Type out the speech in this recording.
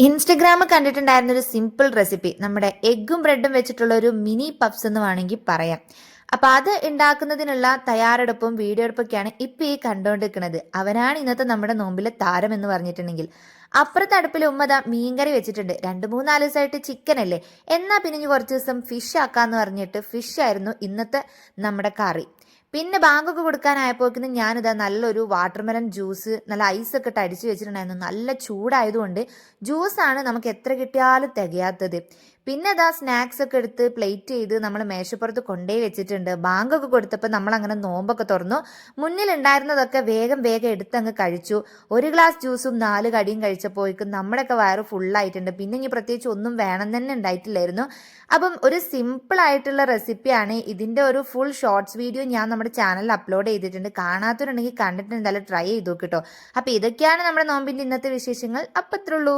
Instagram കണ്ടിട്ടുണ്ടായിരുന്ന ഒരു simple recipe നമ്മുടെ എഗ്ഗും ബ്രെഡും വെച്ചിട്ടുള്ള ഒരു മിനി പപ്സ് എന്ന് വേണമെങ്കിൽ പറയാം. അപ്പൊ അത് ഉണ്ടാക്കുന്നതിനുള്ള തയ്യാറെടുപ്പും വീഡിയോ എടുപ്പൊക്കെയാണ് ഇപ്പൊ ഈ കണ്ടുകൊണ്ടിരിക്കുന്നത്. അവനാണ് ഇന്നത്തെ നമ്മുടെ നോമ്പിലെ താരം എന്ന് പറഞ്ഞിട്ടുണ്ടെങ്കിൽ. അപ്പുറത്തെ അടുപ്പിൽ ഉമ്മ മീൻകറി വെച്ചിട്ടുണ്ട്. 2-3 ദിവസമായിട്ട് ചിക്കൻ അല്ലേ, എന്നാ പിന്നെ ഇനി കുറച്ച് ദിവസം ഫിഷ് ആക്കാന്ന് പറഞ്ഞിട്ട് ഫിഷ് ആയിരുന്നു ഇന്നത്തെ നമ്മുടെ കറി. പിന്നെ ബാങ്കൊക്കെ കൊടുക്കാനായപ്പോക്കിന് ഞാനിതാ നല്ലൊരു വാട്ടർമെലൺ ജ്യൂസ് നല്ല ഐസൊക്കെ ഇട്ട് അടിച്ചു വെച്ചിട്ടുണ്ടായിരുന്നു. നല്ല ചൂടായതുകൊണ്ട് ജ്യൂസാണ് നമുക്ക് എത്ര കിട്ടിയാലും തികയാത്തത്. പിന്നെ അതാ സ്നാക്സ് ഒക്കെ എടുത്ത് പ്ലേറ്റ് ചെയ്ത് നമ്മൾ മേശപ്പുറത്ത് കൊണ്ടേ വെച്ചിട്ടുണ്ട്. ബാങ്കൊക്കെ കൊടുത്തപ്പോൾ നമ്മൾ അങ്ങനെ നോമ്പൊക്കെ തുറന്നു. മുന്നിലുണ്ടായിരുന്നതൊക്കെ വേഗം വേഗം എടുത്തങ്ങ് കഴിച്ചു. ഒരു ഗ്ലാസ് ജ്യൂസും 4 കടിയും കഴിച്ചപ്പോഴേക്കും നമ്മുടെയൊക്കെ വയറ് ഫുള്ളായിട്ടുണ്ട്. പിന്നെ ഇനി പ്രത്യേകിച്ച് ഒന്നും വേണം തന്നെ ഉണ്ടായിട്ടില്ലായിരുന്നു. അപ്പം ഒരു സിമ്പിൾ ആയിട്ടുള്ള റെസിപ്പിയാണ്. ഇതിൻ്റെ ഒരു ഫുൾ ഷോർട്സ് വീഡിയോ ഞാൻ നമ്മുടെ ചാനലിൽ അപ്ലോഡ് ചെയ്തിട്ടുണ്ട്. കാണാത്തവരുണ്ടെങ്കിൽ കണ്ടിട്ട് എന്തായാലും ട്രൈ ചെയ്ത് നോക്കിട്ടോ. അപ്പോൾ ഇതൊക്കെയാണ് നമ്മുടെ നോമ്പിൻ്റെ ഇന്നത്തെ വിശേഷങ്ങൾ. അപ്പം അത്രേ ഉള്ളൂ.